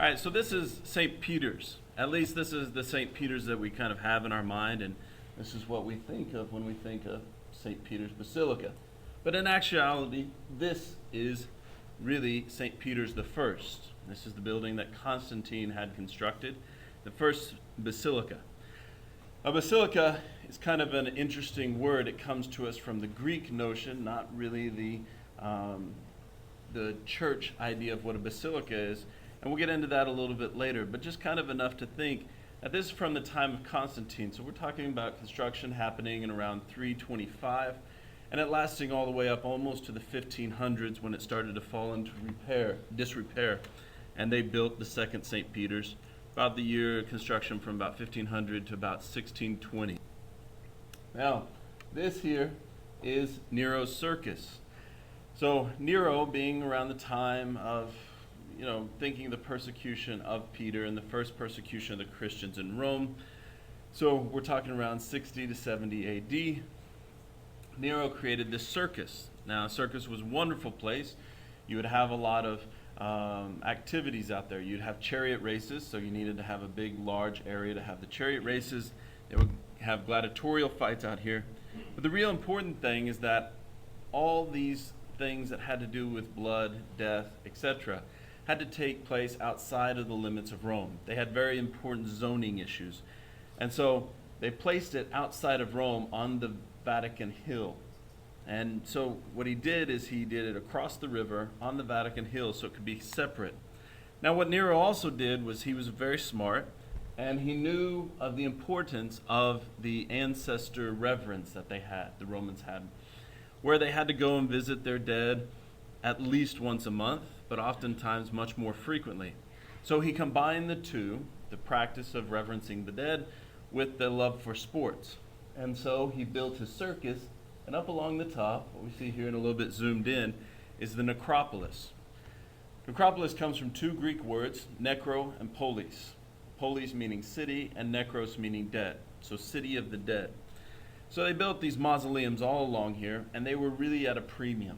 All right, so this is St. Peter's. At least this is the St. Peter's that we kind of have in our mind, and this is what we think of when we think of St. Peter's Basilica. But in actuality, this is really St. Peter's the First. This is the building that Constantine had constructed, the first basilica. A basilica is kind of an interesting word. It comes to us from the Greek notion, not really the church idea of what a basilica is. And we'll get into that a little bit later, but just kind of enough to think that this is from the time of Constantine. So we're talking about construction happening in around 325, and it lasting all the way up almost to the 1500s when it started to fall into disrepair. And they built the second St. Peter's, about the year construction from about 1500 to about 1620. Now, this here is Nero's circus. So Nero, being around the time of thinking the persecution of Peter and the first persecution of the Christians in Rome. So we're talking around 60 to 70 AD. Nero created this circus. Now, a circus was a wonderful place. You would have a lot of activities out there. You'd have chariot races, so you needed to have a big, large area to have the chariot races. They would have gladiatorial fights out here. But the real important thing is that all these things that had to do with blood, death, etc., had to take place outside of the limits of Rome. They had very important zoning issues. And so they placed it outside of Rome on the Vatican Hill. And so what he did is he did it across the river on the Vatican Hill so it could be separate. Now what Nero also did was he was very smart, and he knew of the importance of the ancestor reverence that the Romans had, where they had to go and visit their dead at least once a month, but oftentimes much more frequently. So he combined the two, the practice of reverencing the dead, with the love for sports. And so he built his circus, and up along the top, what we see here in a little bit zoomed in, is the necropolis. Necropolis comes from two Greek words, necro and polis. Polis meaning city, and necros meaning dead. So city of the dead. So they built these mausoleums all along here, and they were really at a premium.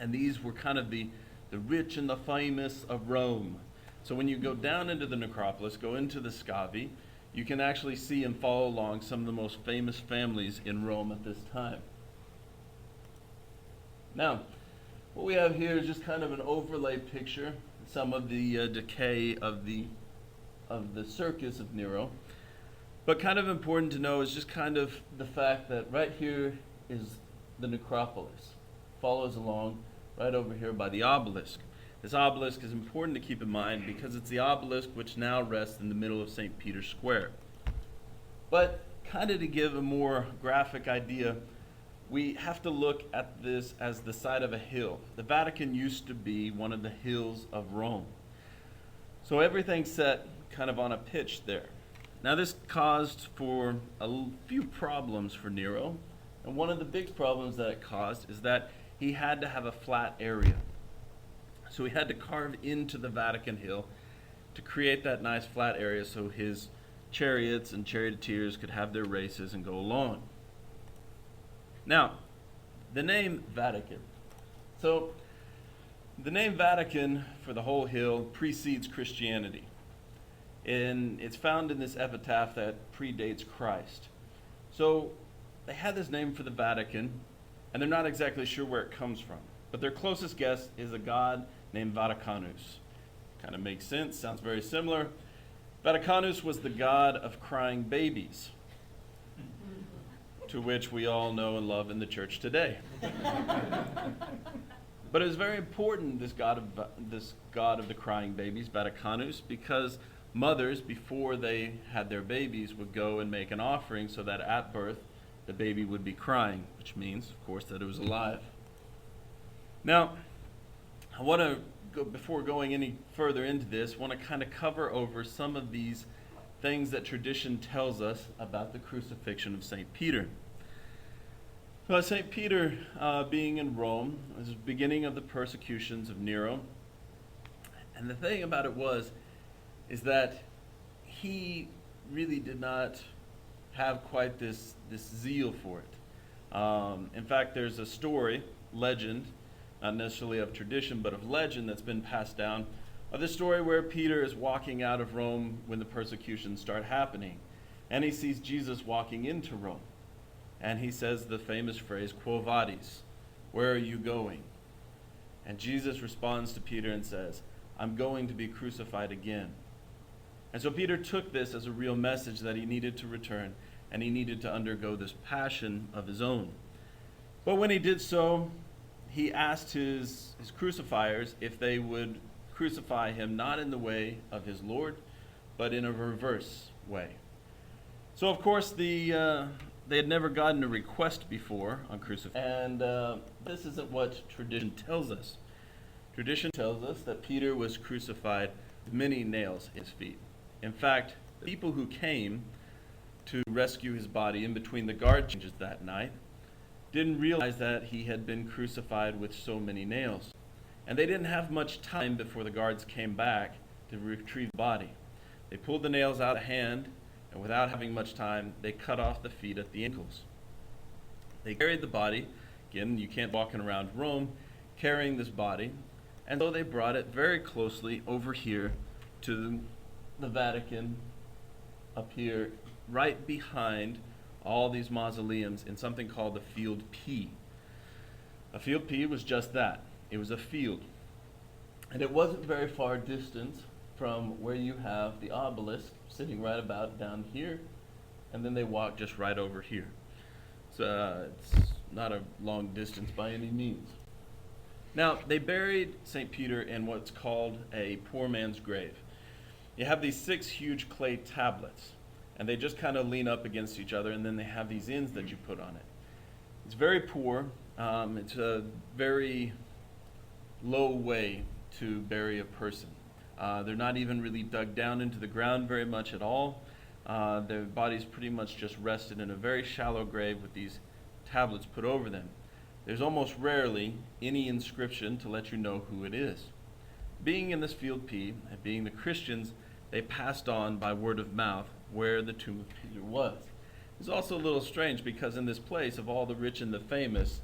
And these were kind of the rich and the famous of Rome. So when you go down into the necropolis, go into the Scavi, you can actually see and follow along some of the most famous families in Rome at this time. Now, what we have here is just kind of an overlay picture, some of the decay of the circus of Nero. But kind of important to know is just kind of the fact that right here is the necropolis. Follows along right over here by the obelisk. This obelisk is important to keep in mind because it's the obelisk which now rests in the middle of St. Peter's Square. But kind of to give a more graphic idea, we have to look at this as the side of a hill. The Vatican used to be one of the hills of Rome. So everything's set kind of on a pitch there. Now this caused for a few problems for Nero. And one of the big problems that it caused is that he had to have a flat area. So he had to carve into the Vatican Hill to create that nice flat area so his chariots and charioteers could have their races and go along. Now, the name Vatican. So the name Vatican for the whole hill precedes Christianity. And it's found in this epitaph that predates Christ. So they had this name for the Vatican, and they're not exactly sure where it comes from. But their closest guess is a god named Vaticanus. Kind of makes sense, sounds very similar. Vaticanus was the god of crying babies, to which we all know and love in the church today. But it was very important, this god of the crying babies, Vaticanus, because mothers, before they had their babies, would go and make an offering so that at birth the baby would be crying, which means, of course, that it was alive. Now, I want to go, before going any further into this, want to kind of cover over some of these things that tradition tells us about the crucifixion of St. Peter. Well, St. Peter, being in Rome, was the beginning of the persecutions of Nero. And the thing about it is that he really did not have quite this zeal for it. In fact, there's a story, legend, not necessarily of tradition, but of legend that's been passed down, of the story where Peter is walking out of Rome when the persecutions start happening. And he sees Jesus walking into Rome. And he says the famous phrase, Quo vadis? Where are you going? And Jesus responds to Peter and says, I'm going to be crucified again. And so Peter took this as a real message that he needed to return, and he needed to undergo this passion of his own. But when he did so, he asked his crucifiers if they would crucify him not in the way of his Lord, but in a reverse way. So of course they had never gotten a request before on crucifixion, and this isn't what tradition tells us. Tradition tells us that Peter was crucified with many nails in his feet. In fact, the people who came to rescue his body in between the guard changes that night didn't realize that he had been crucified with so many nails. And they didn't have much time before the guards came back to retrieve the body. They pulled the nails out of hand, and without having much time, they cut off the feet at the ankles. They carried the body. Again, you can't walk around Rome carrying this body. And so they brought it very closely over here to the Vatican, up here, right behind all these mausoleums in something called the Field P. A Field P was just that. It was a field. And it wasn't very far distant from where you have the obelisk sitting right about down here, and then they walked just right over here. So it's not a long distance by any means. Now, they buried St. Peter in what's called a poor man's grave. You have these 6 huge clay tablets, and they just kind of lean up against each other, and then they have these inns that you put on it. It's very poor. It's a very low way to bury a person. They're not even really dug down into the ground very much at all. Their bodies pretty much just rested in a very shallow grave with these tablets put over them. There's almost rarely any inscription to let you know who it is. Being in this Field P, and being the Christians, they passed on by word of mouth where the tomb of Peter was. It's also a little strange because in this place of all the rich and the famous,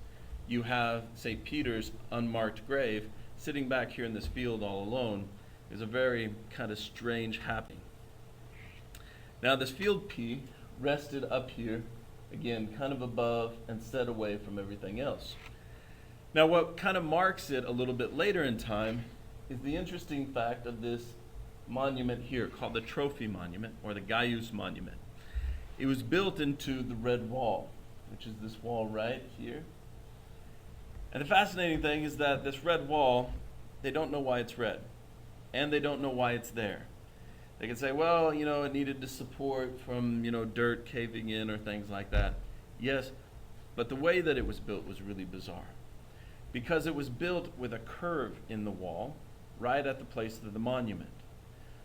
you have St. Peter's unmarked grave sitting back here in this field all alone. Is a very kind of strange happening. Now this Field P rested up here, again, kind of above and set away from everything else. Now what kind of marks it a little bit later in time is the interesting fact of this monument here called the Trophy Monument or the Gaius Monument. It was built into the red wall, which is this wall right here. And the fascinating thing is that this red wall, they don't know why it's red. And they don't know why it's there. They can say, well, it needed to support from, dirt caving in or things like that. Yes, but the way that it was built was really bizarre. Because it was built with a curve in the wall, right at the place of the monument.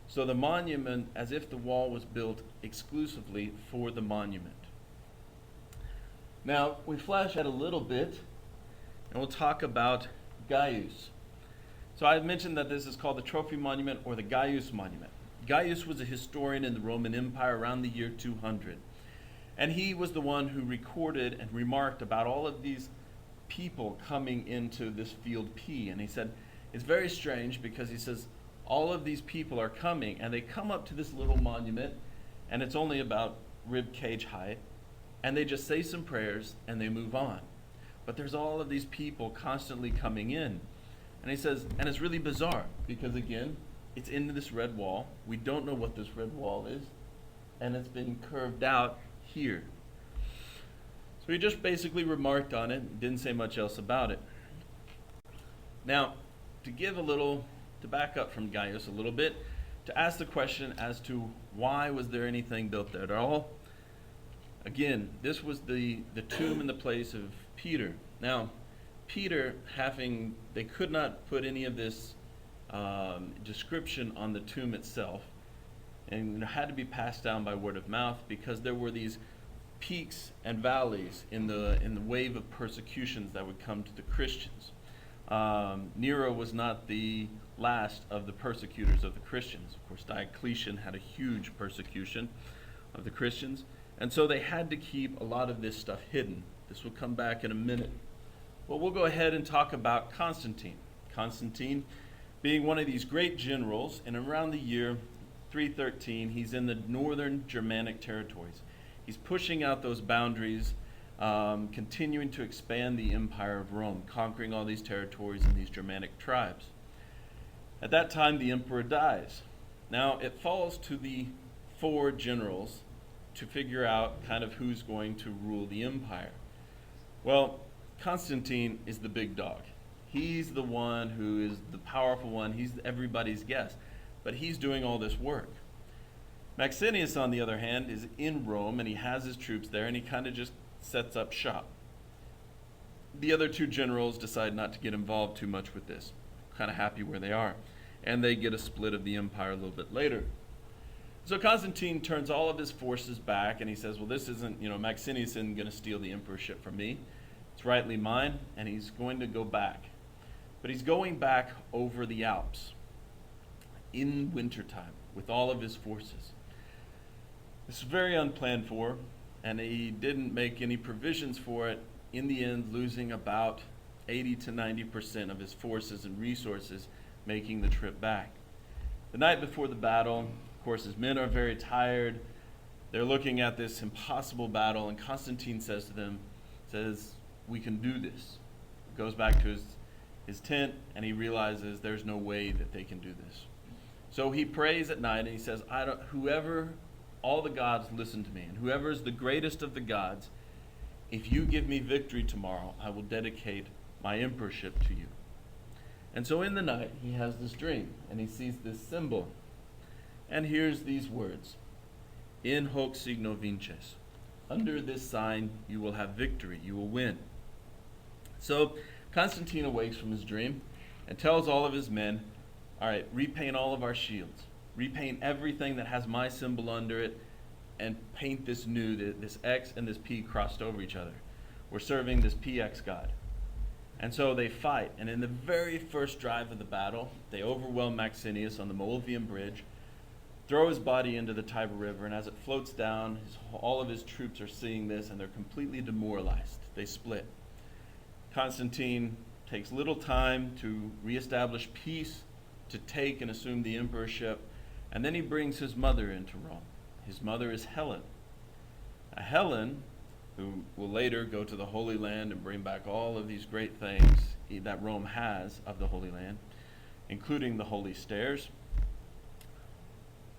So the monument, as if the wall was built exclusively for the monument. Now, we flash ahead a little bit, and we'll talk about Gaius. So I mentioned that this is called the Trophy Monument or the Gaius Monument. Gaius was a historian in the Roman Empire around the year 200. And he was the one who recorded and remarked about all of these people coming into this Field P. And he said, it's very strange because he says, all of these people are coming and they come up to this little monument and it's only about rib cage height and they just say some prayers and they move on. But there's all of these people constantly coming in. And he says, and it's really bizarre because again, it's in this red wall. We don't know what this red wall is. And it's been curved out here. So he just basically remarked on it and didn't say much else about it. Now, to back up from Gaius a little bit, to ask the question as to why was there anything built there at all. Again, this was the tomb in the place of Peter. Now, Peter, they could not put any of this description on the tomb itself, and it had to be passed down by word of mouth because there were these peaks and valleys in the wave of persecutions that would come to the Christians. Nero was not the last of the persecutors of the Christians. Of course, Diocletian had a huge persecution of the Christians, and so they had to keep a lot of this stuff hidden. This will come back in a minute. Well, we'll go ahead and talk about Constantine. Constantine being one of these great generals, and around the year 313, he's in the northern Germanic territories. He's pushing out those boundaries, continuing to expand the empire of Rome, conquering all these territories and these Germanic tribes. At that time, the emperor dies. Now, it falls to the 4 generals to figure out kind of who's going to rule the empire. Well, Constantine is the big dog. He's the one who is the powerful one. He's everybody's guest. But he's doing all this work. Maxentius, on the other hand, is in Rome, and he has his troops there, and he kind of just sets up shop. The other 2 generals decide not to get involved too much with this. Kind of happy where they are. And they get a split of the empire a little bit later. So Constantine turns all of his forces back, and he says, well, this isn't, Maxentius isn't going to steal the emperorship from me. It's rightly mine, and he's going to go back. But he's going back over the Alps in wintertime with all of his forces. This is very unplanned for, and he didn't make any provisions for it, in the end losing about 80 to 90% of his forces and resources making the trip back. The night before the battle, of course, his men are very tired. They're looking at this impossible battle, and Constantine says to them, we can do this. Goes back to his tent, and he realizes there's no way that they can do this. So he prays at night, and he says, all the gods listen to me, and whoever is the greatest of the gods, if you give me victory tomorrow, I will dedicate my emperorship to you. And so in the night, he has this dream, and he sees this symbol, and hears these words, in hoc signo vinces. Under this sign, you will have victory, you will win. So Constantine awakes from his dream and tells all of his men, all right, repaint all of our shields. Repaint everything that has my symbol under it, and paint this new, this X and this P crossed over each other. We're serving this PX god. And so they fight, and in the very first drive of the battle, they overwhelm Maxentius on the Moelvian bridge, throw his body into the Tiber River, and as it floats down, all of his troops are seeing this, and they're completely demoralized. They split. Constantine takes little time to reestablish peace, to take and assume the emperorship, and then he brings his mother into Rome. His mother is Helen. Now, Helen, who will later go to the Holy Land and bring back all of these great things that Rome has of the Holy Land, including the Holy Stairs.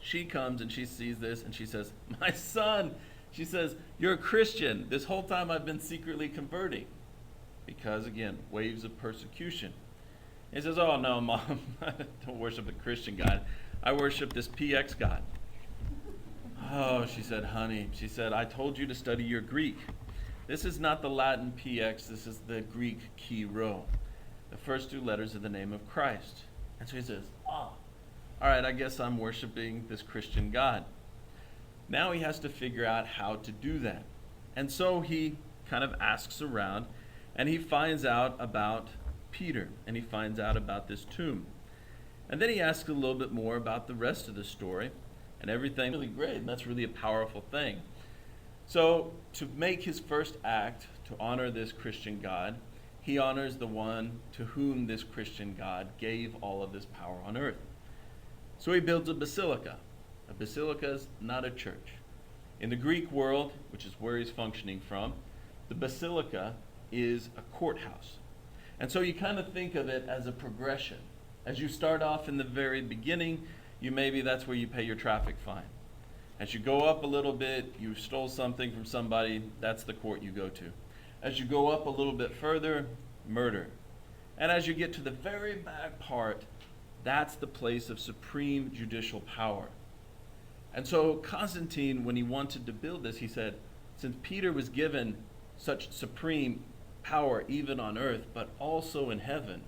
She comes and she sees this and she says, my son, she says, you're a Christian. This whole time I've been secretly converting. Because, again, waves of persecution. He says, oh, no, Mom, I don't worship the Christian God. I worship this PX God. Oh, she said, honey, she said, I told you to study your Greek. This is not the Latin PX, this is the Greek chi rho, the first 2 letters of the name of Christ. And so he says, all right, I guess I'm worshiping this Christian God. Now he has to figure out how to do that. And so he kind of asks around, and he finds out about Peter, and he finds out about this tomb. And then he asks a little bit more about the rest of the story, and everything really great, and that's really a powerful thing. So to make his first act to honor this Christian God, he honors the one to whom this Christian God gave all of this power on earth. So he builds a basilica. A basilica is not a church. In the Greek world, which is where he's functioning from, the basilica is a courthouse. And so you kind of think of it as a progression. As you start off in the very beginning, that's where you pay your traffic fine. As you go up a little bit, you stole something from somebody, that's the court you go to. As you go up a little bit further, murder. And as you get to the very back part, that's the place of supreme judicial power. And so Constantine, when he wanted to build this, he said, since Peter was given such supreme power even on earth, but also in heaven,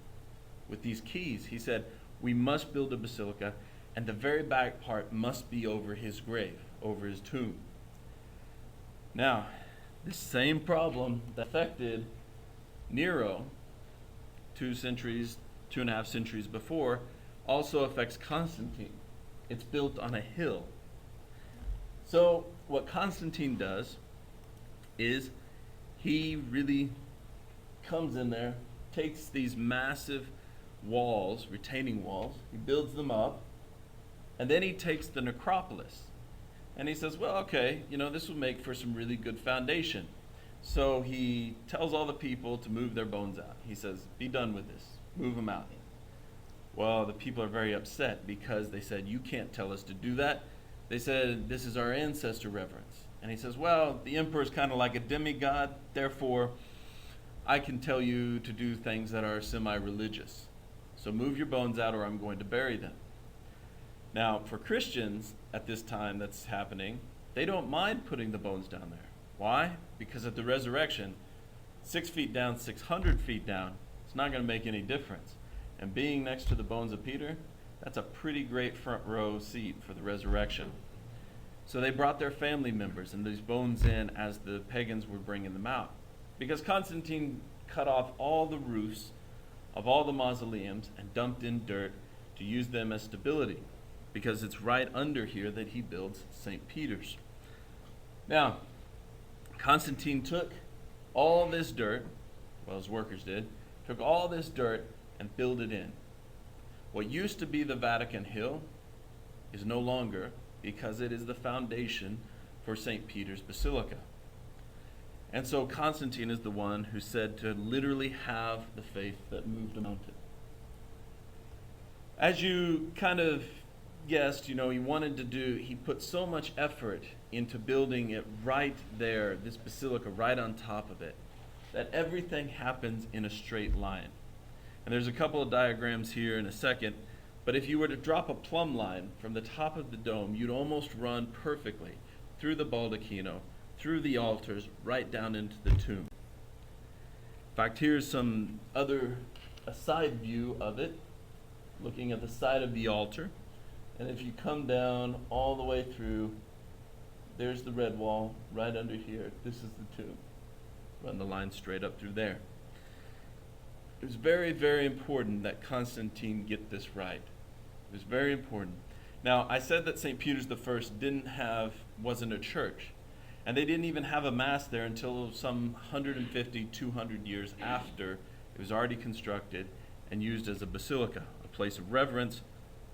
with these keys, he said, we must build a basilica, and the very back part must be over his grave, over his tomb. Now, this same problem that affected Nero 2.5 centuries before, also affects Constantine. It's built on a hill. So what Constantine does is he really comes in there, takes these massive walls, retaining walls. He builds them up. And then he takes the necropolis. And he says, well, okay, this will make for some really good foundation. So he tells all the people to move their bones out. He says, be done with this. Move them out. Well, the people are very upset because they said, you can't tell us to do that. They said, this is our ancestor reverence. And he says, well, the emperor is kind of like a demigod. Therefore, I can tell you to do things that are semi-religious. So move your bones out or I'm going to bury them. Now, for Christians at this time that's happening, they don't mind putting the bones down there. Why? Because at the resurrection, 6 feet down, 600 feet down, it's not going to make any difference. And being next to the bones of Peter, that's a pretty great front row seat for the resurrection. So they brought their family members and these bones in as the pagans were bringing them out. Because Constantine cut off all the roofs of all the mausoleums and dumped in dirt to use them as stability. Because it's right under here that he builds St. Peter's. Now, Constantine took all this dirt, well, his workers did, took all this dirt and filled it in. What used to be the Vatican Hill is no longer, because it is the foundation for St. Peter's Basilica. And so Constantine is the one who's said to literally have the faith that moved a mountain. As you kind of guessed, he put so much effort into building it right there, this basilica right on top of it, that everything happens in a straight line. And there's a couple of diagrams here in a second, but if you were to drop a plumb line from the top of the dome, you'd almost run perfectly through the baldacchino, through the altars, right down into the tomb. In fact, here's a side view of it, looking at the side of the altar. And if you come down all the way through, there's the red wall right under here. This is the tomb. Run the line straight up through there. It was very, very important that Constantine get this right. It was very important. Now, I said that St. Peter's I wasn't a church. And they didn't even have a mass there until some 150, 200 years after it was already constructed and used as a basilica, a place of reverence,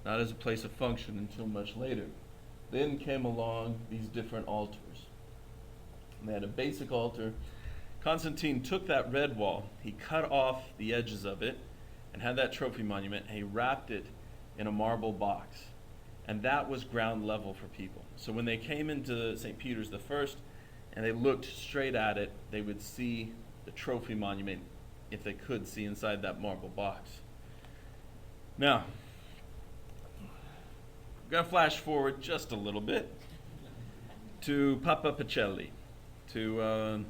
not as a place of function until much later. Then came along these different altars. And they had a basic altar. Constantine took that red wall, he cut off the edges of it, and had that trophy monument, and he wrapped it in a marble box. And that was ground level for people. So when they came into St. Peter's I, and they looked straight at it, they would see the trophy monument, if they could see inside that marble box. Now, I'm going to flash forward just a little bit to Papa Pacelli, to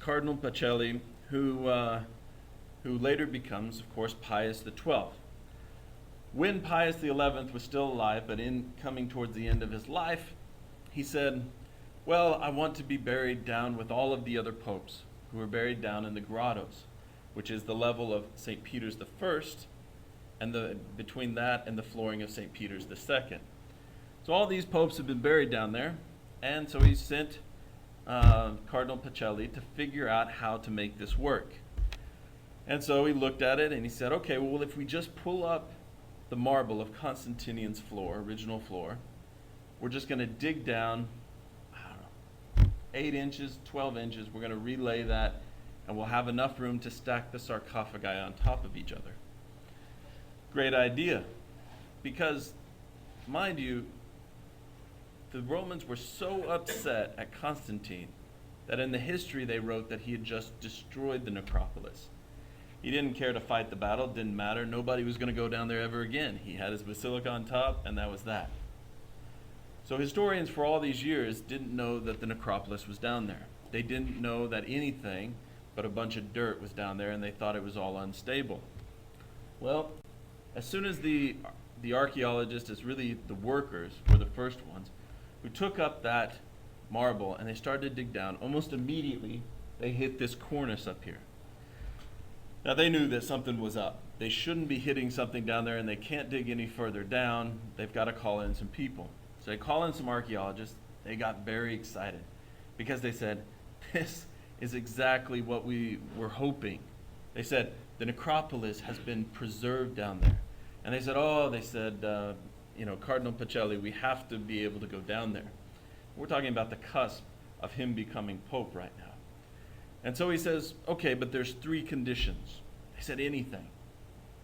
Cardinal Pacelli, who later becomes, of course, Pius XII. When Pius XI was still alive, but coming towards the end of his life, he said, well, I want to be buried down with all of the other popes who were buried down in the grottos, which is the level of St. Peter's I, and between that and the flooring of St. Peter's II. So all these popes have been buried down there, and so he sent Cardinal Pacelli to figure out how to make this work. And so he looked at it and he said, okay, well, if we just pull up the marble of Constantinian's floor, original floor, we're just going to dig down, 8 inches, 12 inches, we're going to relay that, and we'll have enough room to stack the sarcophagi on top of each other. Great idea, because, mind you, the Romans were so upset at Constantine that in the history they wrote that he had just destroyed the necropolis. He didn't care to fight the battle, didn't matter, nobody was going to go down there ever again. He had his basilica on top, and that was that. So historians for all these years didn't know that the necropolis was down there. They didn't know that anything but a bunch of dirt was down there, and they thought it was all unstable. Well, as soon as the archaeologists, as really the workers, were the first ones, who took up that marble and they started to dig down, almost immediately they hit this cornice up here. Now they knew that something was up. They shouldn't be hitting something down there, and they can't dig any further down. They've got to call in some people. So they call in some archaeologists. They got very excited because they said, this is exactly what we were hoping. They said, the necropolis has been preserved down there. And they said, Cardinal Pacelli, we have to be able to go down there. We're talking about the cusp of him becoming Pope right now. And so he says, okay, but there's 3 conditions. They said, anything.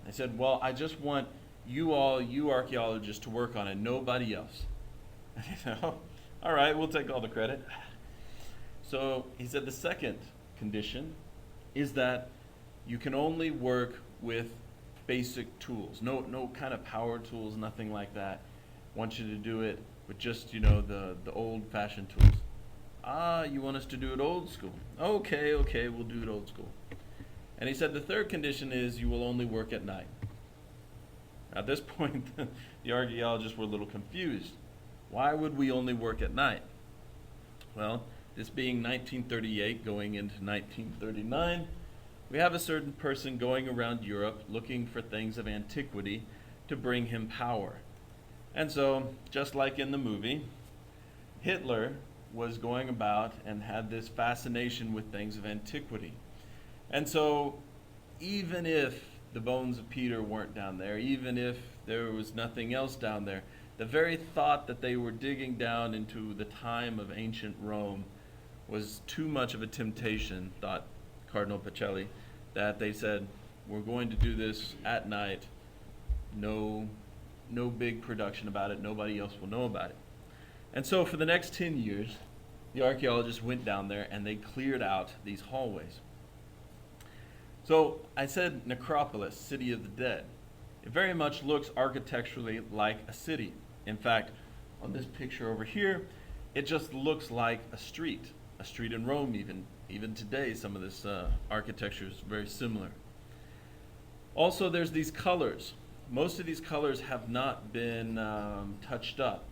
They said, well, I just want you archaeologists to work on it, nobody else. And he said, oh, all right, we'll take all the credit. So he said the second condition is that you can only work with basic tools. No kind of power tools, nothing like that. I want you to do it with just, the old-fashioned tools. You want us to do it old school? Okay, we'll do it old school. And he said the third condition is you will only work at night. At this point, the archaeologists were a little confused. Why would we only work at night? Well, this being 1938 going into 1939, we have a certain person going around Europe looking for things of antiquity to bring him power. And so, just like in the movie, Hitler was going about and had this fascination with things of antiquity. And so, even if the bones of Peter weren't down there, even if there was nothing else down there, the very thought that they were digging down into the time of ancient Rome was too much of a temptation, thought Cardinal Pacelli, that they said, we're going to do this at night, no big production about it, nobody else will know about it. And so for the next 10 years, the archaeologists went down there and they cleared out these hallways. So I said necropolis, city of the dead. It very much looks architecturally like a city. In fact, on this picture over here, it just looks like a street in Rome even. Even today, some of this architecture is very similar. Also, there's these colors. Most of these colors have not been touched up.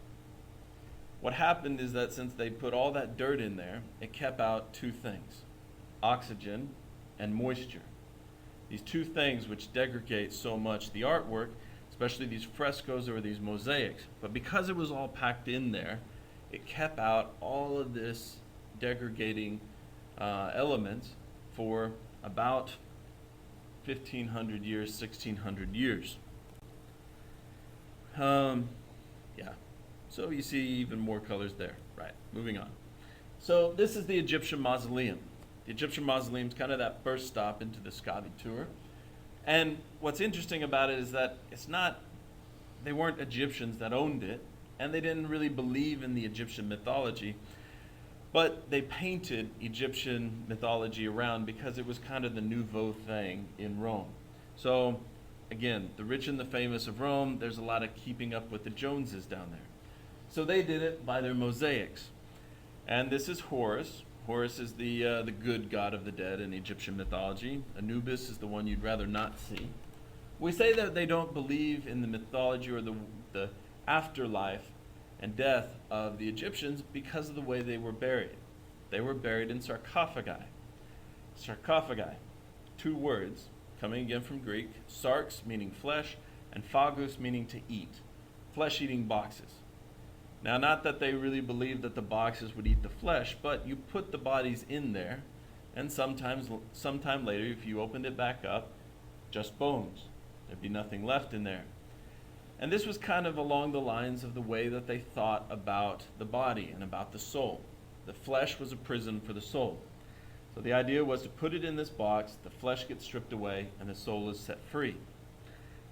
What happened is that since they put all that dirt in there, it kept out 2 things, oxygen and moisture. These 2 things which degrade so much the artwork, especially these frescoes or these mosaics. But because it was all packed in there, it kept out all of this degrading elements for about 1,500 years, 1,600 years. So you see even more colors there. Right, moving on. So this is the Egyptian mausoleum. The Egyptian mausoleum is kind of that first stop into the Scavi tour. And what's interesting about it is that they weren't Egyptians that owned it, and they didn't really believe in the Egyptian mythology, but they painted Egyptian mythology around because it was kind of the nouveau thing in Rome. So again, the rich and the famous of Rome, there's a lot of keeping up with the Joneses down there. So they did it by their mosaics. And this is Horus. Horus is the good god of the dead in Egyptian mythology. Anubis is the one you'd rather not see. We say that they don't believe in the mythology or the afterlife and death of the Egyptians because of the way they were buried. They were buried in sarcophagi. Sarcophagi, 2 words, coming again from Greek, sarx meaning flesh, and phagus meaning to eat, flesh-eating boxes. Now, not that they really believed that the boxes would eat the flesh, but you put the bodies in there, and sometime later, if you opened it back up, just bones. There'd be nothing left in there. And this was kind of along the lines of the way that they thought about the body and about the soul. The flesh was a prison for the soul. So the idea was to put it in this box, the flesh gets stripped away, and the soul is set free.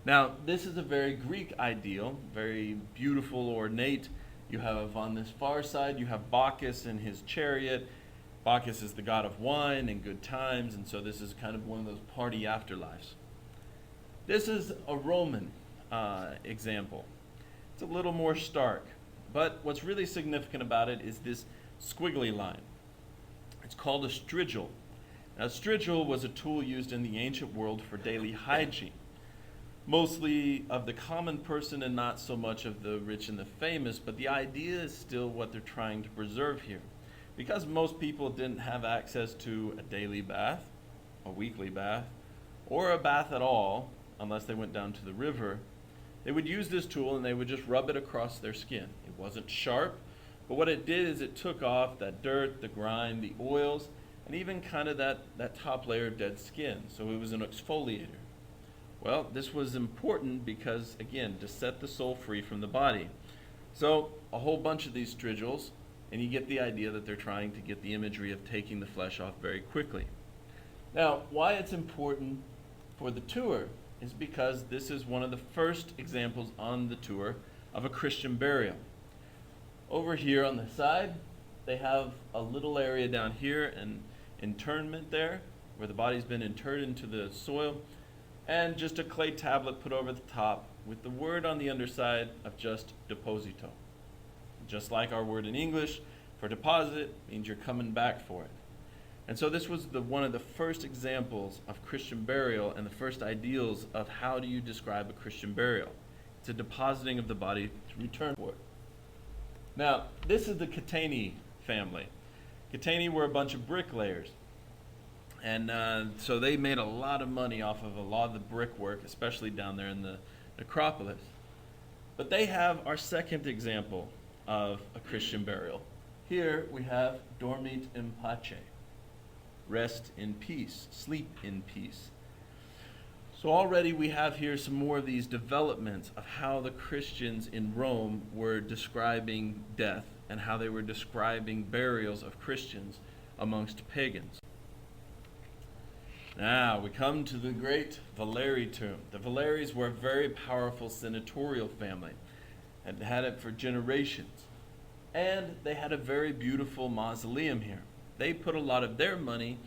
Now, this is a very Greek ideal, very beautiful, ornate. You have on this far side, you have Bacchus and his chariot. Bacchus is the god of wine and good times, and so this is kind of one of those party afterlives. This is a Roman example. It's a little more stark, but what's really significant about it is this squiggly line. It's called a strigil. Now, a strigil was a tool used in the ancient world for daily hygiene, mostly of the common person and not so much of the rich and the famous, but the idea is still what they're trying to preserve here. Because most people didn't have access to a daily bath, a weekly bath, or a bath at all, unless they went down to the river, they would use this tool and they would just rub it across their skin. It wasn't sharp, but what it did is it took off that dirt, the grime, the oils, and even kind of that top layer of dead skin. So it was an exfoliator. Well, this was important because, again, to set the soul free from the body. So a whole bunch of these strigils, and you get the idea that they're trying to get the imagery of taking the flesh off very quickly. Now, why it's important for the tour is because this is one of the first examples on the tour of a Christian burial. Over here on the side, they have a little area down here, an internment there, where the body's been interred into the soil, and just a clay tablet put over the top with the word on the underside of just deposito. Just like our word in English for deposit means you're coming back for it. And so this was one of the first examples of Christian burial and the first ideals of how do you describe a Christian burial. It's a depositing of the body to return for it. Now, this is the Catani family. Catani were a bunch of bricklayers. And so they made a lot of money off of a lot of the brickwork, especially down there in the necropolis. But they have our second example of a Christian burial. Here we have dormit in pace, rest in peace, sleep in peace. So already we have here some more of these developments of how the Christians in Rome were describing death and how they were describing burials of Christians amongst pagans. Now we come to the great Valeri tomb. The Valeries were a very powerful senatorial family and had it for generations. And they had a very beautiful mausoleum here. They put a lot of their money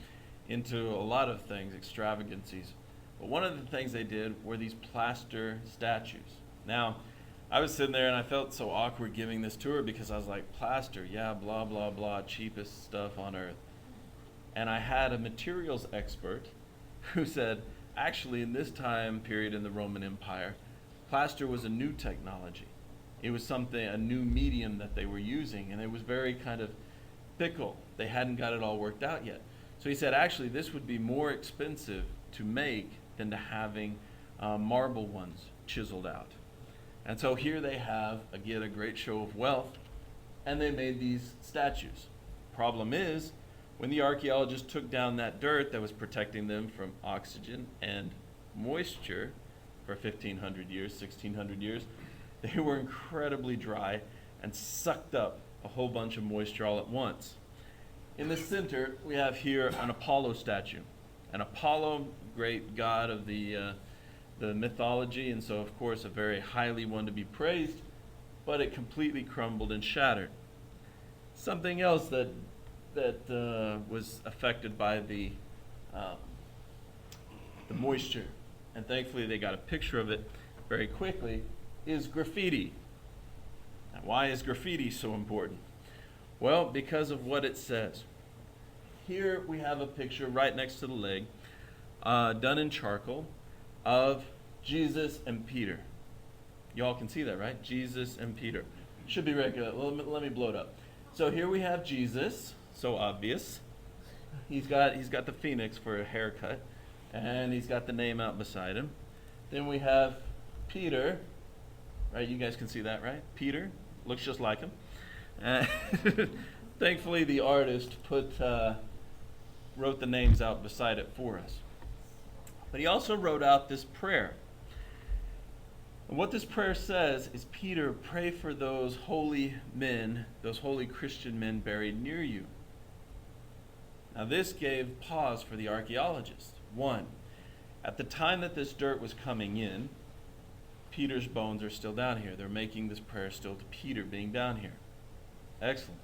into a lot of things, extravagancies. But one of the things they did were these plaster statues. Now, I was sitting there and I felt so awkward giving this tour because I was like, plaster, yeah, blah, blah, blah, cheapest stuff on earth. And I had a materials expert who said, actually, in this time period in the Roman Empire, plaster was a new technology. It was a new medium that they were using, and it was very kind of fickle. They hadn't got it all worked out yet. So he said, actually, this would be more expensive to make than to having marble ones chiseled out. And so here they have, again, a great show of wealth, and they made these statues. Problem is, when the archaeologists took down that dirt that was protecting them from oxygen and moisture for 1,500 years, 1,600 years, they were incredibly dry and sucked up a whole bunch of moisture all at once. In the center, we have here an Apollo statue. An Apollo, great god of the mythology, and so of course a very highly one to be praised, but it completely crumbled and shattered. Something else that was affected by the moisture, and thankfully they got a picture of it very quickly, is graffiti. Now, why is graffiti so important? Well, because of what it says. Here we have a picture right next to the leg, done in charcoal, of Jesus and Peter. Y'all can see that, right? Jesus and Peter. Should be regular. Let me blow it up. So here we have Jesus. So obvious. He's got the phoenix for a haircut, and he's got the name out beside him. Then we have Peter, right? You guys can see that, right? Peter looks just like him. Thankfully, the artist wrote the names out beside it for us. But he also wrote out this prayer. And what this prayer says is, Peter, pray for those holy men, those holy Christian men buried near you. Now this gave pause for the archaeologists. One, at the time that this dirt was coming in, Peter's bones are still down here. They're making this prayer still to Peter being down here. Excellent.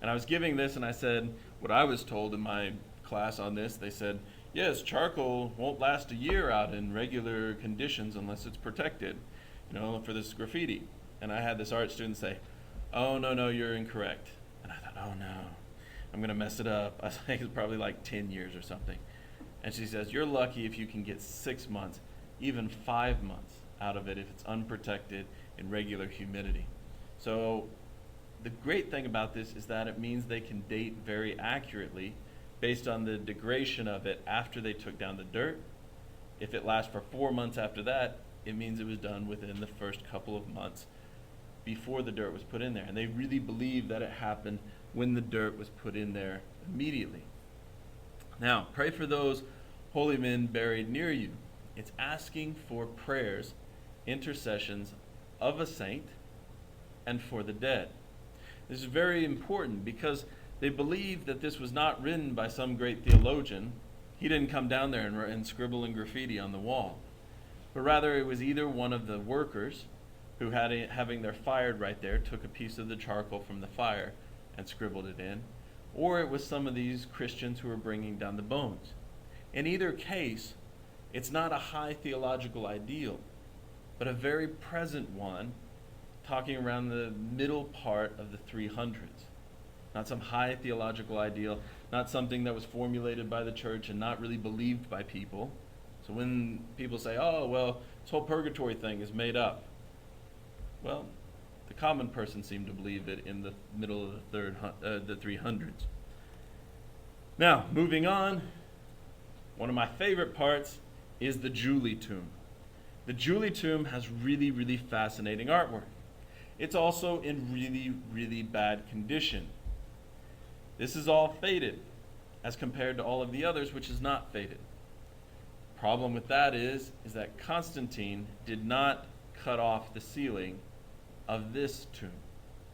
And I was giving this and I said, what I was told in my class on this, they said, yes, charcoal won't last a year out in regular conditions unless it's protected, for this graffiti. And I had this art student say, oh, no, you're incorrect. And I thought, oh no, I'm going to mess it up. I think it's probably like 10 years or something. And she says, you're lucky if you can get 6 months, even 5 months out of it if it's unprotected in regular humidity. So the great thing about this is that it means they can date very accurately based on the degradation of it after they took down the dirt. If it lasts for 4 months after that, it means it was done within the first couple of months before the dirt was put in there. And they really believe that it happened when the dirt was put in there immediately. Now, pray for those holy men buried near you. It's asking for prayers, intercessions of a saint, and for the dead. This is very important because they believed that this was not written by some great theologian. He didn't come down there and scribble and graffiti on the wall. But rather it was either one of the workers who having their fire right there, took a piece of the charcoal from the fire and scribbled it in, or it was some of these Christians who were bringing down the bones. In either case, it's not a high theological ideal, but a very present one, talking around the middle part of the 300s. Not some high theological ideal, not something that was formulated by the church and not really believed by people. So when people say, oh, well, this whole purgatory thing is made up. Well, the common person seemed to believe it in the middle of the 300s. Now, moving on, one of my favorite parts is the Julie tomb. The Julie tomb has really, really fascinating artwork. It's also in really, really bad condition. This is all faded as compared to all of the others, which is not faded. Problem with that is that Constantine did not cut off the ceiling of this tomb.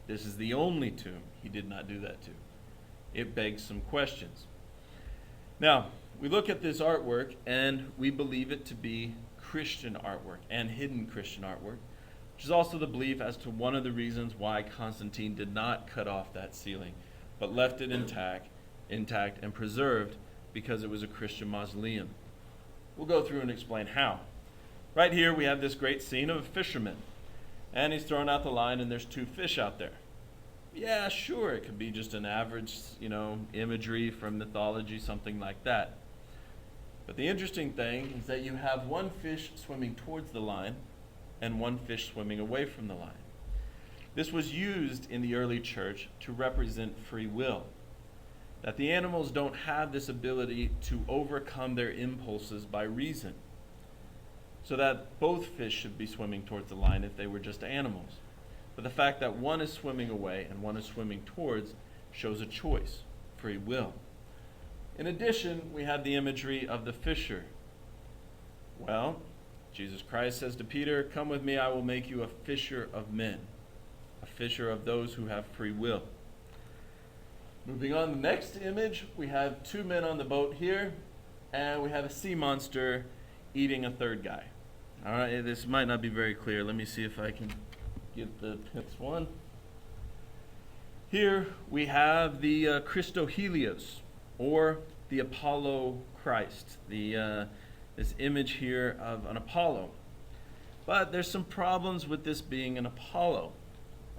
This is the only tomb he did not do that to. It begs some questions. Now, we look at this artwork and we believe it to be Christian artwork and hidden Christian artwork, which is also the belief as to one of the reasons why Constantine did not cut off that ceiling, but left it intact and preserved because it was a Christian mausoleum. We'll go through and explain how. Right here we have this great scene of a fisherman, and he's throwing out the line and there's two fish out there. Yeah, sure, it could be just an average, imagery from mythology, something like that. But the interesting thing is that you have one fish swimming towards the line and one fish swimming away from the line. This was used in the early church to represent free will, that the animals don't have this ability to overcome their impulses by reason, so that both fish should be swimming towards the line if they were just animals. But the fact that one is swimming away and one is swimming towards shows a choice, free will. In addition, we have the imagery of the fisher. Well, Jesus Christ says to Peter, "Come with me, I will make you a fisher of men," a fisher of those who have free will. Moving on, the next image, we have two men on the boat here, and we have a sea monster eating a third guy. All right, this might not be very clear. Let me see if I can get the next one. Here we have the Christohelios, or the Apollo Christ, this image here of an Apollo. But there's some problems with this being an Apollo,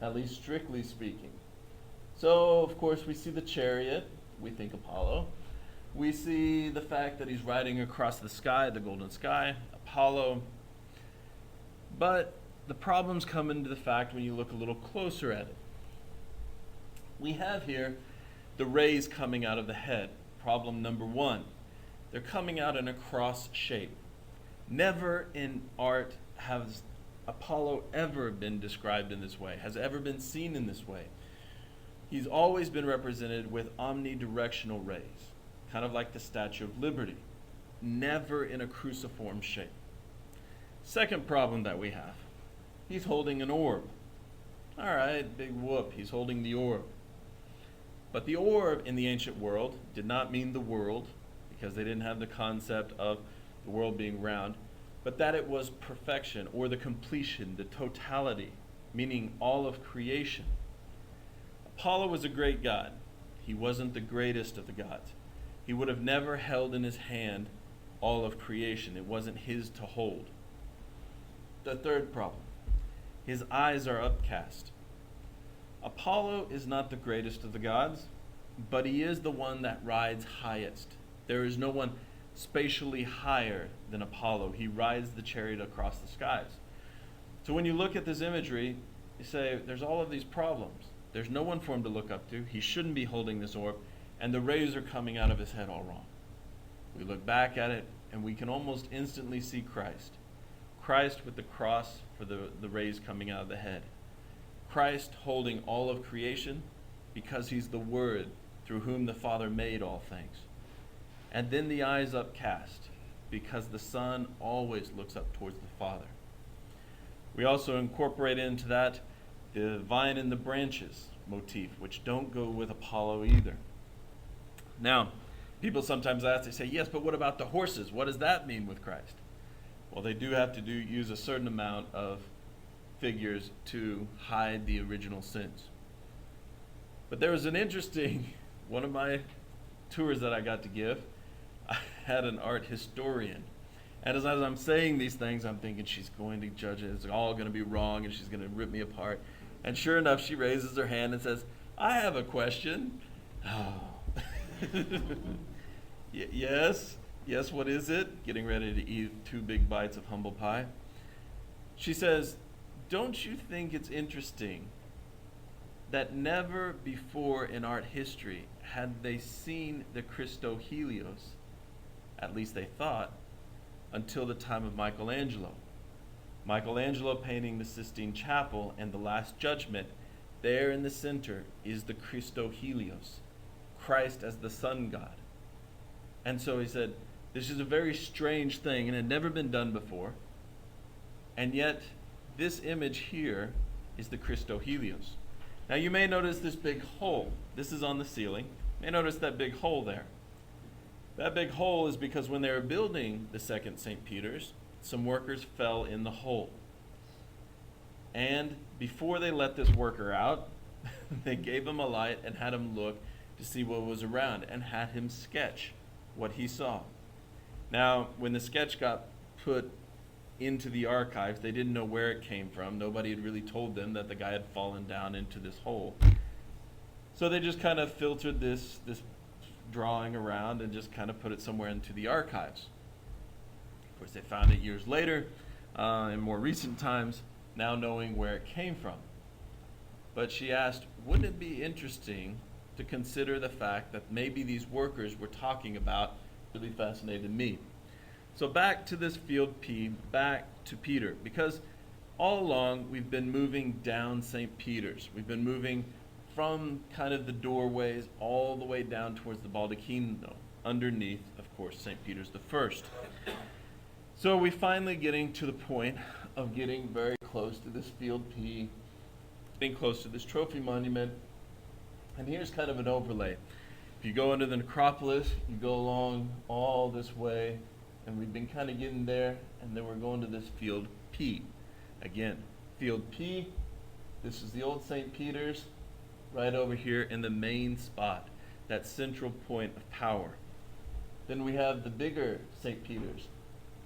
at least strictly speaking. So, of course, we see the chariot, we think Apollo. We see the fact that he's riding across the sky, the golden sky, Apollo. But the problems come into the fact when you look a little closer at it. We have here the rays coming out of the head. Problem number one, they're coming out in a cross shape. Never in art has Apollo ever been described in this way, has ever been seen in this way. He's always been represented with omnidirectional rays, kind of like the Statue of Liberty, never in a cruciform shape. Second problem that we have, he's holding an orb. All right, big whoop, he's holding the orb. But the orb in the ancient world did not mean the world, because they didn't have the concept of the world being round, but that it was perfection, or the completion, the totality, meaning all of creation. Apollo was a great god. He wasn't the greatest of the gods. He would have never held in his hand all of creation. It wasn't his to hold. The third problem, his eyes are upcast. Apollo is not the greatest of the gods, but he is the one that rides highest. There is no one spatially higher than Apollo. He rides the chariot across the skies. So when you look at this imagery, you say, there's all of these problems. There's no one for him to look up to. He shouldn't be holding this orb, and the rays are coming out of his head all wrong. We look back at it, and we can almost instantly see Christ. Christ with the cross for the rays coming out of the head. Christ holding all of creation because he's the Word through whom the Father made all things. and then the eyes upcast, because the Son always looks up towards the Father. We also incorporate into that the vine and the branches motif, which don't go with Apollo either. Now, people sometimes ask, they say, yes, but what about the horses? What does that mean with Christ? Well, they do have to use a certain amount of figures to hide the original sins. But there was an interesting, one of my tours that I got to give, I had an art historian. And as I'm saying these things, I'm thinking she's going to judge it. It's all going to be wrong, and she's going to rip me apart. And sure enough, she raises her hand and says, I have a question. Oh. Yes, what is it? Getting ready to eat 2 big bites of humble pie. She says, don't you think it's interesting that never before in art history had they seen the Christohelios, at least they thought, until the time of Michelangelo. Michelangelo painting the Sistine Chapel and the Last Judgment, there in the center is the Christohelios, Christ as the sun god. And so he said, this is a very strange thing and had never been done before. And yet, this image here is the Christohelios. Now you may notice this big hole. This is on the ceiling. You may notice that big hole there. That big hole is because when they were building the second St. Peter's, some workers fell in the hole. And before they let this worker out, they gave him a light and had him look to see what was around and had him sketch what he saw. Now, when the sketch got put into the archives, they didn't know where it came from. Nobody had really told them that the guy had fallen down into this hole. So they just kind of filtered this drawing around and just kind of put it somewhere into the archives. Of course, they found it years later, in more recent times, now knowing where it came from. But she asked, wouldn't it be interesting to consider the fact that maybe these workers we're talking about really fascinated me? So back to this field P, back to Peter, because all along we've been moving down St. Peter's. We've been moving from kind of the doorways all the way down towards the baldacchino, underneath, of course, St. Peter's the First. So we're finally getting to the point of getting very close to this field P, getting close to this trophy monument. And here's kind of an overlay. If you go into the necropolis, you go along all this way, and we've been kind of getting there, and then we're going to this field P. Again, field P, this is the old St. Peter's, right over here in the main spot, that central point of power. Then we have the bigger St. Peter's.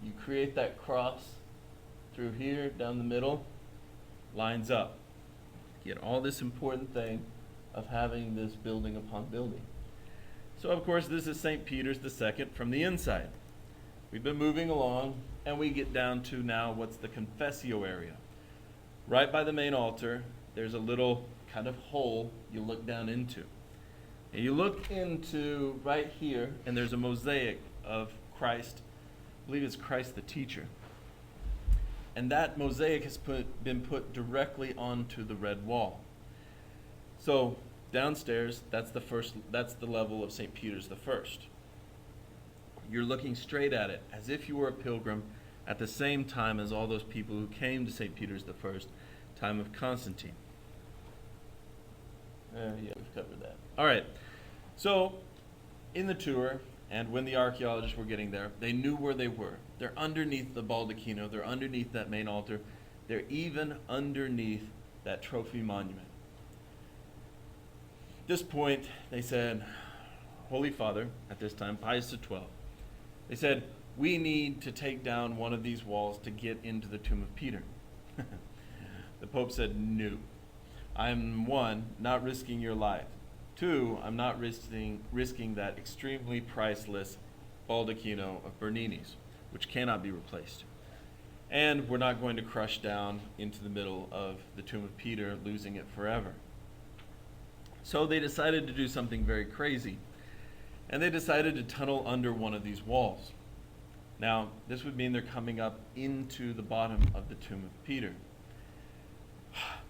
You create that cross through here, down the middle, lines up. Get all this important thing of having this building upon building. So of course this is St. Peter's the Second from the inside. We've been moving along and we get down to now what's the confessio area. Right by the main altar, there's a little kind of hole you look down into. And you look into right here and there's a mosaic of Christ. I believe it's Christ the teacher. And that mosaic has been put directly onto the red wall. So downstairs, that's the level of St. Peter's the First. You're looking straight at it as if you were a pilgrim at the same time as all those people who came to St. Peter's the First, time of Constantine. Yeah, we've covered that. All right. So in the tour, and when the archaeologists were getting there, they knew where they were. They're underneath the baldacchino. They're underneath that main altar. They're even underneath that trophy monument. At this point, they said, Holy Father, at this time, Pius XII, they said, we need to take down one of these walls to get into the tomb of Peter. The Pope said, no. I'm, one, not risking your life. Two, I'm not risking that extremely priceless baldacchino of Bernini's, which cannot be replaced. And we're not going to crush down into the middle of the tomb of Peter, losing it forever. So they decided to do something very crazy. And they decided to tunnel under one of these walls. Now, this would mean they're coming up into the bottom of the tomb of Peter.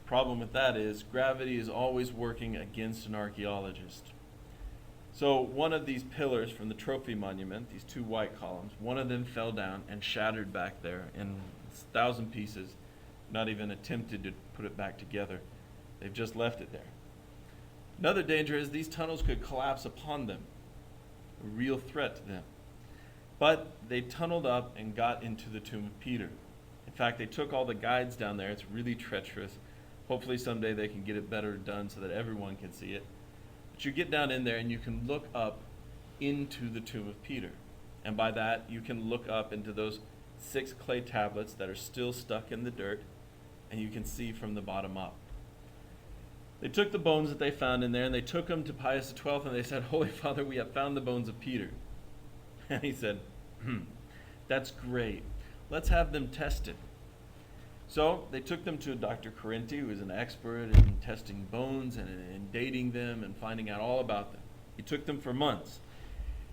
Problem with that is gravity is always working against an archaeologist. So one of these pillars from the trophy monument, these two white columns, one of them fell down and shattered back there in 1,000 pieces, not even attempted to put it back together. They've just left it there. Another danger is these tunnels could collapse upon them, a real threat to them. But they tunneled up and got into the tomb of Peter. In fact, they took all the guides down there. It's really treacherous. Hopefully someday they can get it better done so that everyone can see it. But you get down in there and you can look up into the tomb of Peter. And by that, you can look up into those 6 clay tablets that are still stuck in the dirt, and you can see from the bottom up. They took the bones that they found in there, and they took them to Pius XII, and they said, "Holy Father, we have found the bones of Peter." And he said, "That's great. Let's have them tested." So they took them to Dr. Carenti, who is an expert in testing bones and dating them and finding out all about them. He took them for months.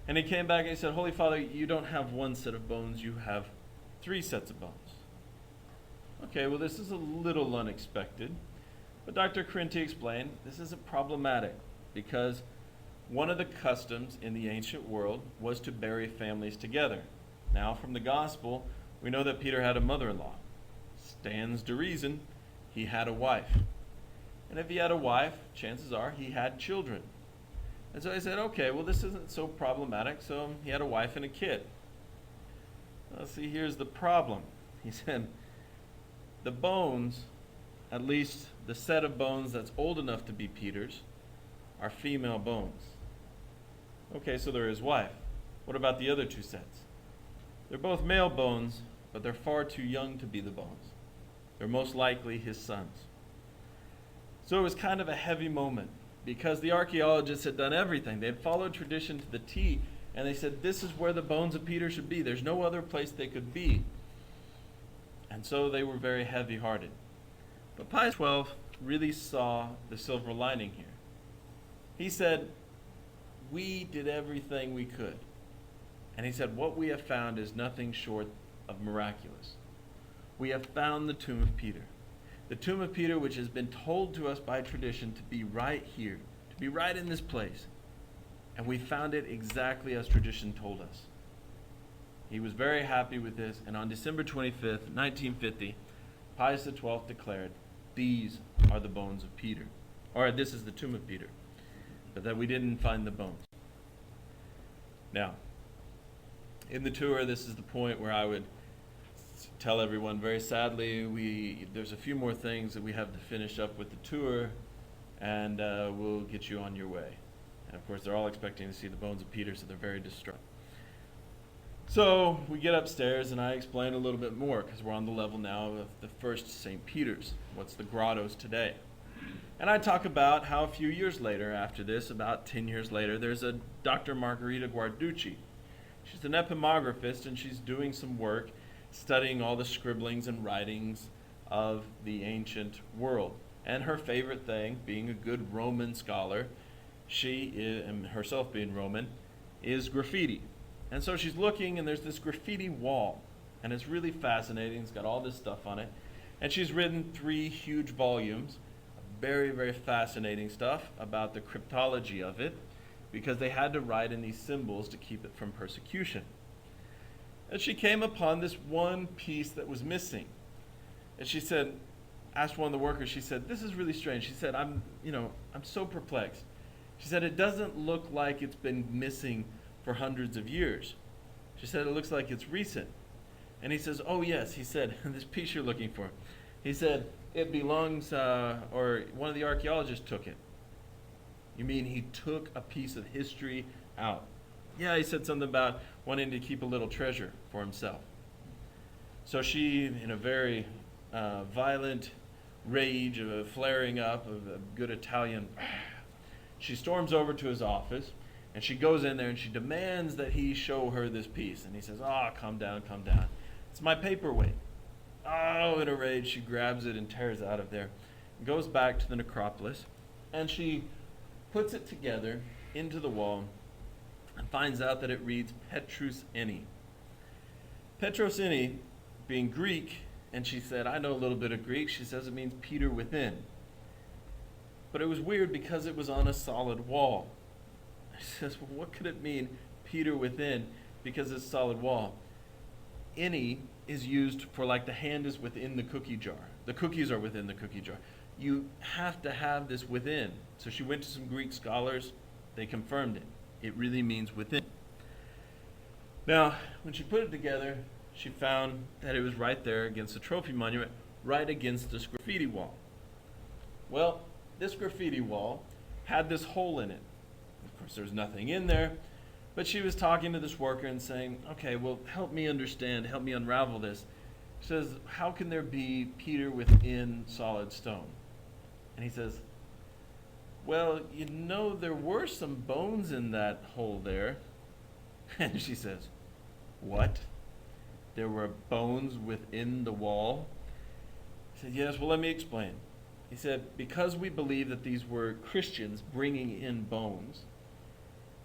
And he came back and he said, "Holy Father, you don't have 1 set of bones, you have 3 sets of bones." Okay, well, this is a little unexpected. But Dr. Carenti explained this isn't problematic because one of the customs in the ancient world was to bury families together. Now, from the gospel, we know that Peter had a mother-in-law. Stands to reason he had a wife. And if he had a wife, chances are he had children. And so I said, okay, well, this isn't so problematic. So he had a wife and a kid. Well, see, here's the problem. He said, the bones, at least the set of bones that's old enough to be Peter's, are female bones. Okay, so they're his wife. What about the other 2 sets? They're both male bones, but they're far too young to be the bones. They're most likely his sons. So it was kind of a heavy moment because the archaeologists had done everything. They had followed tradition to the T, and they said, this is where the bones of Peter should be. There's no other place they could be. And so they were very heavy-hearted. But Pius XII really saw the silver lining here. He said, we did everything we could. And he said, what we have found is nothing short of miraculous. We have found the tomb of Peter. The tomb of Peter, which has been told to us by tradition to be right here, to be right in this place. And we found it exactly as tradition told us. He was very happy with this, and on December 25th, 1950, Pius XII declared, these are the bones of Peter. Or this is the tomb of Peter. But that we didn't find the bones. Now, in the tour, this is the point where I would tell everyone, very sadly, there's a few more things that we have to finish up with the tour, and we'll get you on your way. And of course, they're all expecting to see the bones of Peter, so they're very distraught. So we get upstairs, and I explain a little bit more, because we're on the level now of the first St. Peter's. What's the grottos today? And I talk about how a few years later after this, about 10 years later, there's a Dr. Margherita Guarducci. She's an epigraphist, and she's doing some work studying all the scribblings and writings of the ancient world. And her favorite thing, being a good Roman scholar, she is, and herself being Roman, is graffiti. And so she's looking, and there's this graffiti wall, and it's really fascinating. It's got all this stuff on it. And she's written 3 huge volumes, very, very fascinating stuff about the cryptology of it, because they had to write in these symbols to keep it from persecution. And she came upon this one piece that was missing. And she said, asked one of the workers, she said, this is really strange. She said, I'm so perplexed. She said, it doesn't look like it's been missing for hundreds of years. She said, it looks like it's recent. And he says, oh yes, he said, this piece you're looking for. He said, it belongs, or one of the archaeologists took it. You mean he took a piece of history out? Yeah, he said something about wanting to keep a little treasure for himself. So she, in a very violent rage of a flaring up of a good Italian, she storms over to his office, and she goes in there and she demands that he show her this piece. And he says, calm down, calm down. It's my paperweight. Oh, in a rage, she grabs it and tears out of there. And goes back to the necropolis, and she puts it together into the wall and finds out that it reads Petrus Inni. Petros Inni being Greek, and she said, I know a little bit of Greek. She says it means Peter within. But it was weird because it was on a solid wall. He says, well, what could it mean, Peter within, because it's solid wall? Any is used for like the hand is within the cookie jar. The cookies are within the cookie jar. You have to have this within. So she went to some Greek scholars. They confirmed it. It really means within. Now, when she put it together, she found that it was right there against the trophy monument, right against this graffiti wall. Well, this graffiti wall had this hole in it. Of course, there's nothing in there, but she was talking to this worker and saying, okay, well, help me understand, help me unravel this. She says, how can there be Peter within solid stone? And he says, well, you know, there were some bones in that hole there. And she says, what? There were bones within the wall? He said, yes, well, let me explain. He said, because we believe that these were Christians bringing in bones,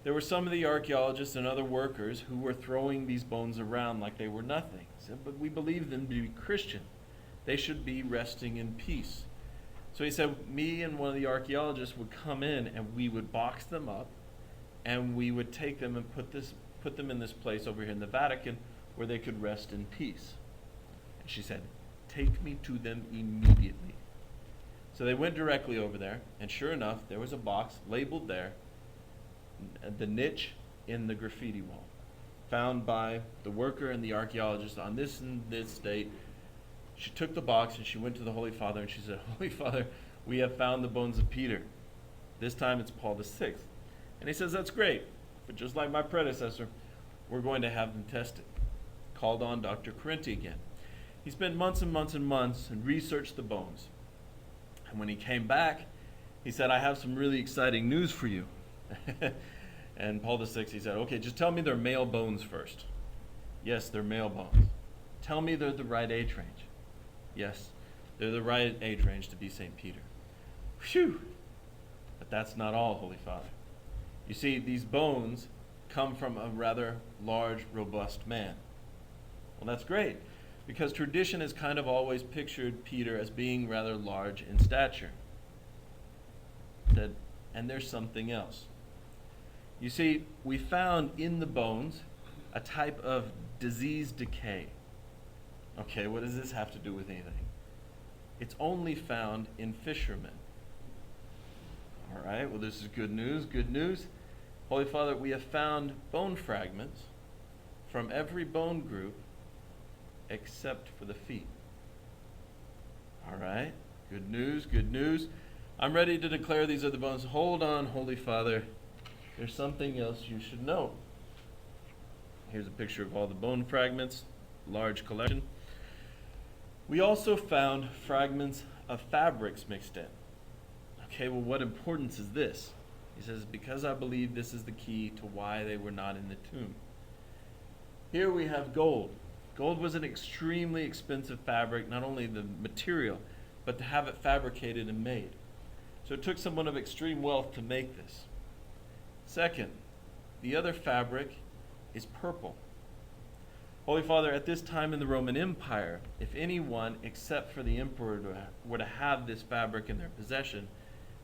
there were some of the archaeologists and other workers who were throwing these bones around like they were nothing. He said, but we believe them to be Christian. They should be resting in peace. So he said, me and one of the archaeologists would come in and we would box them up and we would take them and put them in this place over here in the Vatican where they could rest in peace. And she said, take me to them immediately. So they went directly over there, and sure enough, there was a box labeled there, the niche in the graffiti wall, found by the worker and the archaeologist on this and this date. She took the box and she went to the Holy Father and she said, Holy Father, we have found the bones of Peter. This time it's Paul VI. And he says, that's great, but just like my predecessor, we're going to have them tested. Called on Dr. Correnti again. He spent months and months and months and researched the bones. And when he came back, he said, I have some really exciting news for you. And Paul VI, he said, okay, just tell me they're male bones first. Yes, they're male bones. Tell me they're the right age range. Yes, they're the right age range to be St. Peter. Phew! But that's not all, Holy Father. You see, these bones come from a rather large, robust man. Well, that's great, because tradition has kind of always pictured Peter as being rather large in stature. And there's something else. You see, we found in the bones a type of disease decay. Okay, what does this have to do with anything? It's only found in fishermen. All right, well, this is good news, good news. Holy Father, we have found bone fragments from every bone group except for the feet. All right, good news, good news. I'm ready to declare these are the bones. Hold on, Holy Father. There's something else you should know. Here's a picture of all the bone fragments, large collection. We also found fragments of fabrics mixed in. Okay, well, what importance is this? He says, because I believe this is the key to why they were not in the tomb. Here we have gold. Gold was an extremely expensive fabric, not only the material, but to have it fabricated and made. So it took someone of extreme wealth to make this. Second, the other fabric is purple. Holy Father, at this time in the Roman Empire, if anyone except for the emperor were to have this fabric in their possession,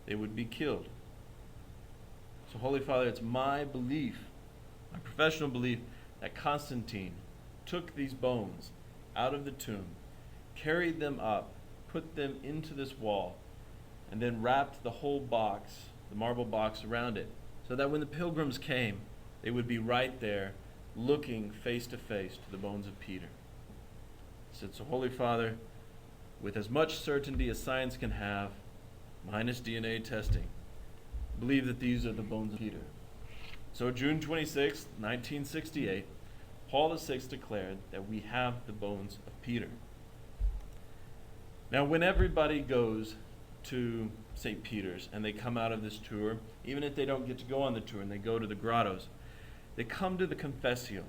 they would be killed. So Holy Father, it's my belief, my professional belief, that Constantine took these bones out of the tomb, carried them up, put them into this wall, and then wrapped the whole box, the marble box, around it, so that when the pilgrims came, they would be right there, looking face to face to the bones of Peter. He said, so Holy Father, with as much certainty as science can have, minus DNA testing, believe that these are the bones of Peter. So June 26, 1968, Paul VI declared that we have the bones of Peter. Now, when everybody goes to St. Peter's and they come out of this tour, even if they don't get to go on the tour and they go to the grottos, they come to the Confessio.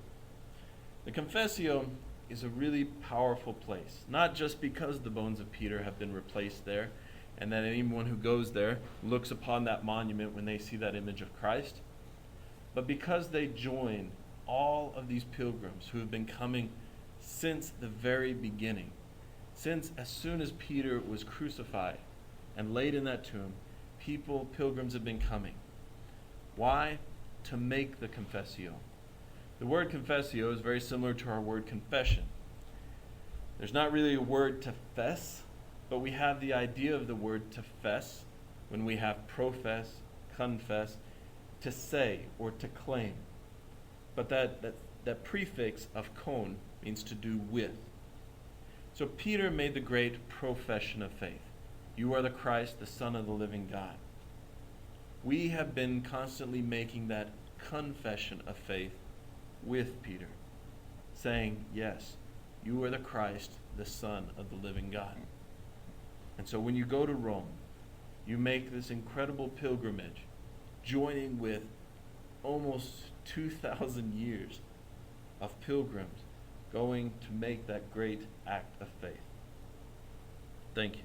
The Confessio is a really powerful place, not just because the bones of Peter have been replaced there, and that anyone who goes there looks upon that monument when they see that image of Christ, but because they join all of these pilgrims who have been coming since the very beginning, since as soon as Peter was crucified and laid in that tomb, pilgrims have been coming. Why? to make the confessio. The word confessio is very similar to our word confession. There's not really a word to fess, but we have the idea of the word to fess when we have profess, confess, to say or to claim. But that prefix of kon means to do with. So Peter made the great profession of faith. You are the Christ, the Son of the living God. We have been constantly making that confession of faith with Peter, saying, yes, you are the Christ, the Son of the living God. And so when you go to Rome, you make this incredible pilgrimage, joining with almost 2,000 years of pilgrims going to make that great act of faith. Thank you.